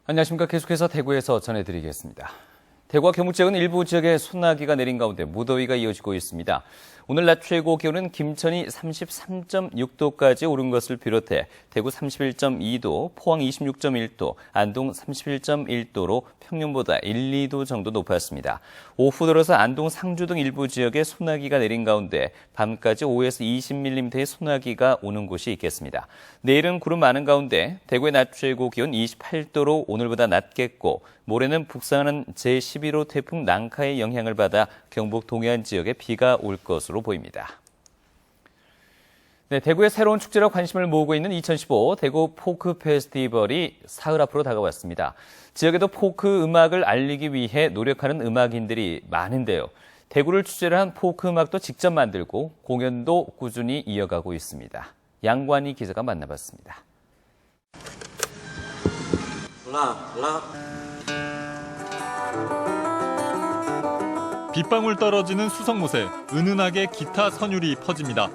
안녕하십니까. 계속해서 대구에서 전해드리겠습니다. 대구와 경북 지역은 일부 지역에 소나기가 내린 가운데 무더위가 이어지고 있습니다. 오늘 낮 최고 기온은 김천이 33.6도까지 오른 것을 비롯해 대구 31.2도, 포항 26.1도, 안동 31.1도로 평년보다 1, 2도 정도 높았습니다. 오후 들어서 안동, 상주 등 일부 지역에 소나기가 내린 가운데 밤까지 5에서 20mm의 소나기가 오는 곳이 있겠습니다. 내일은 구름 많은 가운데 대구의 낮 최고 기온 28도로 오늘보다 낮겠고 모레는 북상하는 제11호 태풍 난카의 영향을 받아 경북 동해안 지역에 비가 올 것으로 보입니다. 네, 대구의 새로운 축제로 관심을 모으고 있는 2015 대구 포크 페스티벌이 사흘 앞으로 다가왔습니다. 지역에도 포크 음악을 알리기 위해 노력하는 음악인들이 많은데요. 대구를 주제로 한 포크 음악도 직접 만들고 공연도 꾸준히 이어가고 있습니다. 양관희 기자가 만나봤습니다. 빗방울 떨어지는 수성못에 은은하게 기타 선율이 퍼집니다.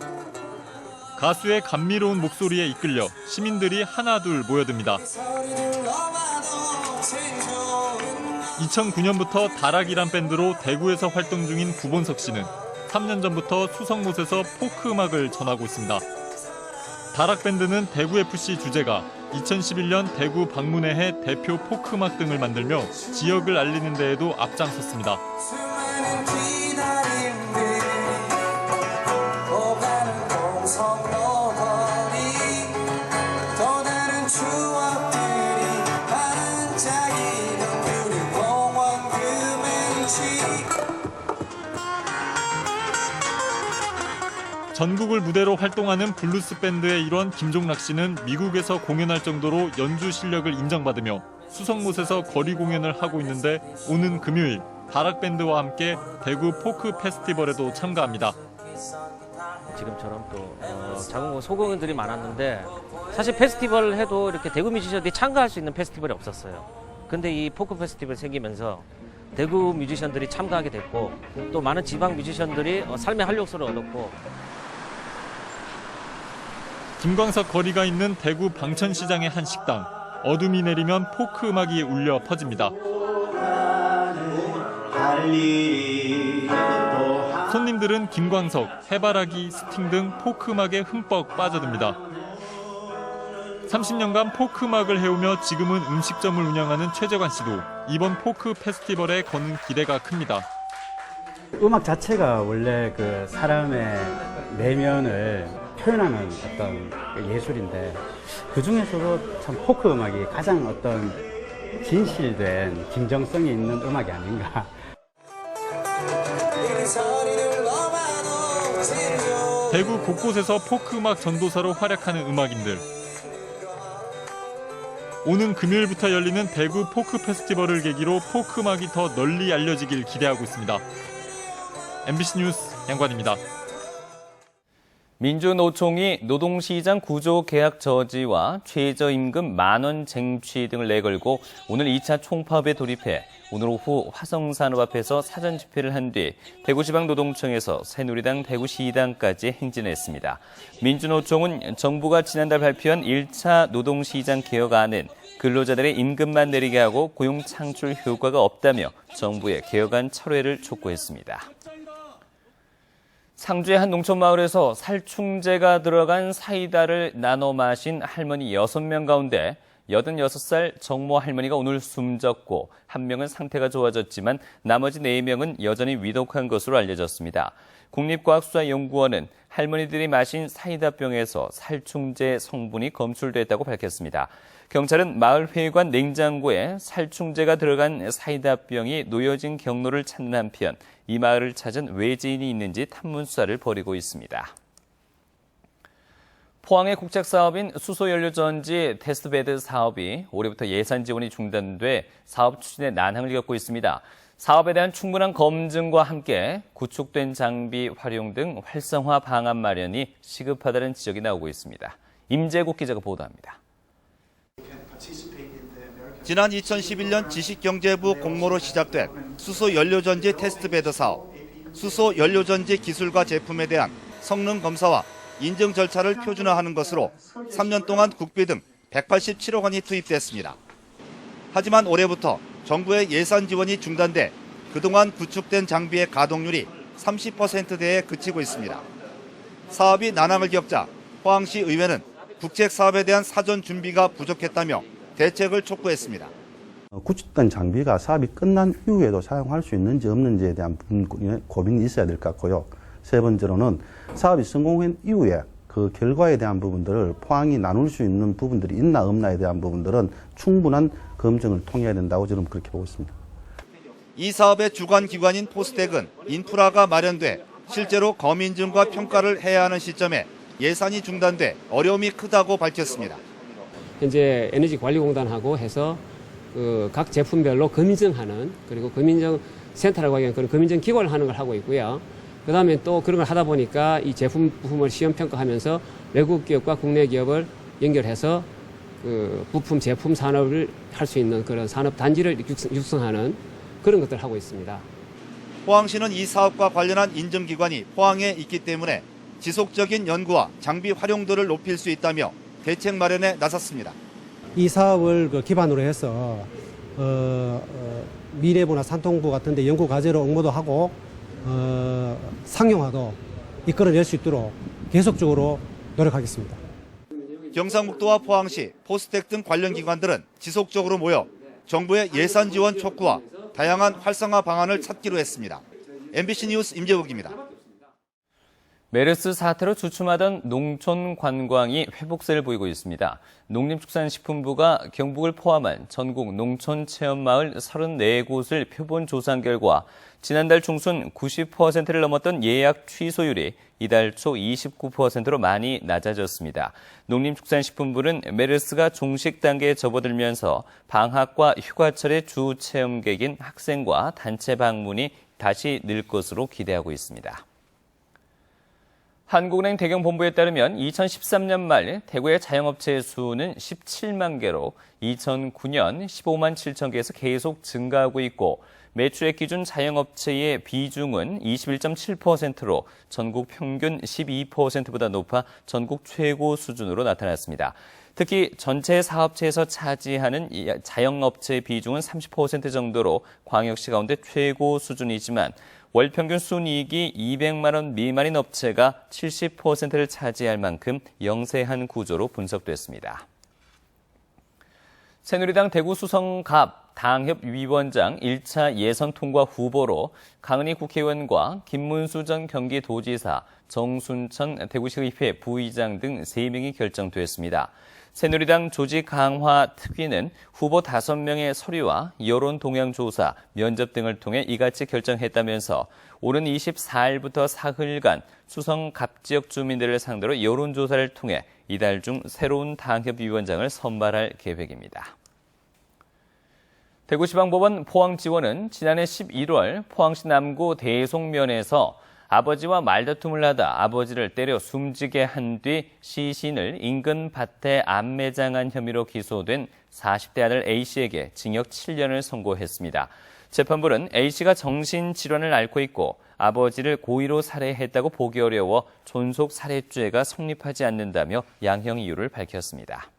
가수의 감미로운 목소리에 이끌려 시민들이 하나둘 모여듭니다. 2009년부터 다락이란 밴드로 대구에서 활동 중인 구본석 씨는 3년 전부터 수성못에서 포크 음악을 전하고 있습니다. 다락밴드는 대구FC 주제가 2011년 대구 방문회해 대표 포크 음악 등을 만들며 지역을 알리는 데에도 앞장섰습니다. 전국을 무대로 활동하는 블루스 밴드의 일원 김종락 씨는 미국에서 공연할 정도로 연주 실력을 인정받으며 수성못에서 거리 공연을 하고 있는데 오는 금요일 다락밴드와 함께 대구 포크 페스티벌에도 참가합니다. 지금처럼 또 자궁 소공연들이 많았는데 사실 페스티벌을 해도 이렇게 대구 뮤지션들이 참가할 수 있는 페스티벌이 없었어요. 근데 이 포크 페스티벌 생기면서 대구 뮤지션들이 참가하게 됐고 또 많은 지방 뮤지션들이 삶의 활력소를 얻었고 김광석 거리가 있는 대구 방천시장의 한 식당. 어둠이 내리면 포크 음악이 울려 퍼집니다. 손님들은 김광석, 해바라기, 스팅 등 포크 음악에 흠뻑 빠져듭니다. 30년간 포크 음악을 해오며 지금은 음식점을 운영하는 최재관 씨도 이번 포크 페스티벌에 거는 기대가 큽니다. 음악 자체가 원래 그 사람의 내면을 표현하는 어떤 예술인데 그 중에서도 참 포크 음악이 가장 어떤 진실된 진정성이 있는 음악이 아닌가. 대구 곳곳에서 포크 음악 전도사로 활약하는 음악인들. 오는 금요일부터 열리는 대구 포크 페스티벌을 계기로 포크 음악이 더 널리 알려지길 기대하고 있습니다. MBC 뉴스 양관입니다. 민주노총이 노동시장 구조 계약 저지와 최저임금 만원 쟁취 등을 내걸고 오늘 2차 총파업에 돌입해 오늘 오후 화성산업 앞에서 사전 집회를 한 뒤 대구지방노동청에서 새누리당 대구시당까지 행진했습니다. 민주노총은 정부가 지난달 발표한 1차 노동시장 개혁안은 근로자들의 임금만 내리게 하고 고용 창출 효과가 없다며 정부의 개혁안 철회를 촉구했습니다. 상주의 한 농촌마을에서 살충제가 들어간 사이다를 나눠 마신 할머니 6명 가운데 86살 정모 할머니가 오늘 숨졌고 1명은 상태가 좋아졌지만 나머지 4명은 여전히 위독한 것으로 알려졌습니다. 국립과학수사연구원은 할머니들이 마신 사이다병에서 살충제 성분이 검출됐다고 밝혔습니다. 경찰은 마을 회관 냉장고에 살충제가 들어간 사이다병이 놓여진 경로를 찾는 한편 이 마을을 찾은 외지인이 있는지 탐문 수사를 벌이고 있습니다. 포항의 국책사업인 수소연료전지 테스트베드 사업이 올해부터 예산 지원이 중단돼 사업 추진에 난항을 겪고 있습니다. 사업에 대한 충분한 검증과 함께 구축된 장비 활용 등 활성화 방안 마련이 시급하다는 지적이 나오고 있습니다. 임재국 기자가 보도합니다. 지난 2011년 지식경제부 공모로 시작된 수소연료전지 테스트베드 사업. 수소연료전지 기술과 제품에 대한 성능 검사와 인증 절차를 표준화하는 것으로 3년 동안 국비 등 187억 원이 투입됐습니다. 하지만 올해부터 정부의 예산 지원이 중단돼 그동안 구축된 장비의 가동률이 30%대에 그치고 있습니다. 사업이 난항을 겪자 포항시 의회는 국책 사업에 대한 사전 준비가 부족했다며 대책을 촉구했습니다. 구축된 장비가 사업이 끝난 이후에도 사용할 수 있는지 없는지에 대한 고민이 있어야 될 것 같고요. 세 번째로는 사업이 성공한 이후에 그 결과에 대한 부분들을 포항이 나눌 수 있는 부분들이 있나 없나에 대한 부분들은 충분한 검증을 통해야 된다고 저는 그렇게 보고 있습니다. 이 사업의 주관 기관인 포스텍은 인프라가 마련돼 실제로 검인증과 평가를 해야 하는 시점에 예산이 중단돼 어려움이 크다고 밝혔습니다. 현재 에너지관리공단하고 해서 각 제품별로 검인증하는, 그리고 검인증 센터라고 하기엔 그런 검인증 기관을 하는 걸 하고 있고요. 그 다음에 또 그런 걸 하다 보니까 이 제품 부품을 시험 평가하면서 외국 기업과 국내 기업을 연결해서 그 부품 제품 산업을 할 수 있는 그런 산업 단지를 육성하는 그런 것들을 하고 있습니다. 포항시는 이 사업과 관련한 인증기관이 포항에 있기 때문에 지속적인 연구와 장비 활용도를 높일 수 있다며 대책 마련에 나섰습니다. 이 사업을 기반으로 해서 미래부나 산통부 같은 데 연구 과제로 응모도 하고 상용화도 이끌어낼 수 있도록 계속적으로 노력하겠습니다. 경상북도와 포항시, 포스텍 등 관련 기관들은 지속적으로 모여 정부의 예산 지원 촉구와 다양한 활성화 방안을 찾기로 했습니다. MBC 뉴스 임재욱입니다. 메르스 사태로 주춤하던 농촌 관광이 회복세를 보이고 있습니다. 농림축산식품부가 경북을 포함한 전국 농촌체험마을 34곳을 표본 조사한 결과 지난달 중순 90%를 넘었던 예약 취소율이 이달 초 29%로 많이 낮아졌습니다. 농림축산식품부는 메르스가 종식 단계에 접어들면서 방학과 휴가철의 주 체험객인 학생과 단체 방문이 다시 늘 것으로 기대하고 있습니다. 한국은행 대경본부에 따르면 2013년 말 대구의 자영업체의 수는 17만 개로 2009년 15만 7천 개에서 계속 증가하고 있고 매출액 기준 자영업체의 비중은 21.7%로 전국 평균 12%보다 높아 전국 최고 수준으로 나타났습니다. 특히 전체 사업체에서 차지하는 자영업체의 비중은 30% 정도로 광역시 가운데 최고 수준이지만 월 평균 순이익이 200만 원 미만인 업체가 70%를 차지할 만큼 영세한 구조로 분석됐습니다. 새누리당 대구 수성갑 당협위원장 1차 예선 통과 후보로 강은희 국회의원과 김문수 전 경기도지사, 정순천 대구시의회 부의장 등 3명이 결정됐습니다. 새누리당 조직 강화 특위는 후보 5명의 서류와 여론 동향 조사, 면접 등을 통해 이같이 결정했다면서 오는 24일부터 사흘간 수성 갑 지역 주민들을 상대로 여론조사를 통해 이달 중 새로운 당협위원장을 선발할 계획입니다. 대구지방법원 포항지원은 지난해 11월 포항시 남구 대송면에서 아버지와 말다툼을 하다 아버지를 때려 숨지게 한 뒤 시신을 인근 밭에 안매장한 혐의로 기소된 40대 아들 A씨에게 징역 7년을 선고했습니다. 재판부는 A씨가 정신질환을 앓고 있고 아버지를 고의로 살해했다고 보기 어려워 존속살해죄가 성립하지 않는다며 양형 이유를 밝혔습니다.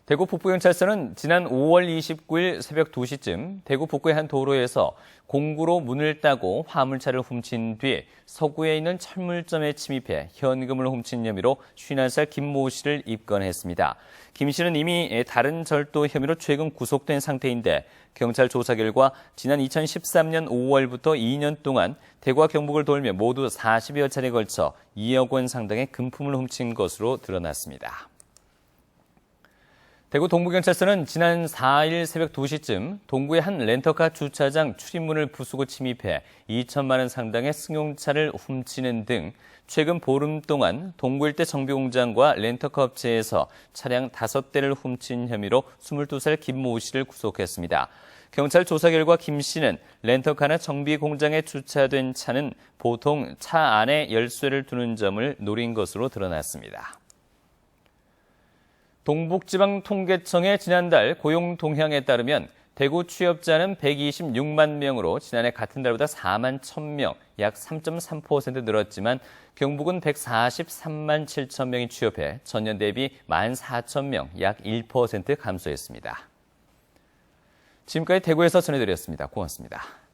대구 북부경찰서는 지난 5월 29일 새벽 2시쯤 대구 북구의 한 도로에서 공구로 문을 따고 화물차를 훔친 뒤 서구에 있는 철물점에 침입해 현금을 훔친 혐의로 51살 김모 씨를 입건했습니다. 김 씨는 이미 다른 절도 혐의로 최근 구속된 상태인데 경찰 조사 결과 지난 2013년 5월부터 2년 동안 대구와 경북을 돌며 모두 40여 차례에 걸쳐 2억 원 상당의 금품을 훔친 것으로 드러났습니다. 대구 동부경찰서는 지난 4일 새벽 2시쯤 동구의 한 렌터카 주차장 출입문을 부수고 침입해 2천만 원 상당의 승용차를 훔치는 등 최근 보름 동안 동구 일대 정비공장과 렌터카 업체에서 차량 5대를 훔친 혐의로 22살 김모 씨를 구속했습니다. 경찰 조사 결과 김 씨는 렌터카나 정비공장에 주차된 차는 보통 차 안에 열쇠를 두는 점을 노린 것으로 드러났습니다. 동북지방통계청의 지난달 고용 동향에 따르면 대구 취업자는 126만 명으로 지난해 같은 달보다 4만 1,000명, 약 3.3% 늘었지만 경북은 143만 7천 명이 취업해 전년 대비 14,000명, 약 1% 감소했습니다. 지금까지 대구에서 전해드렸습니다. 고맙습니다.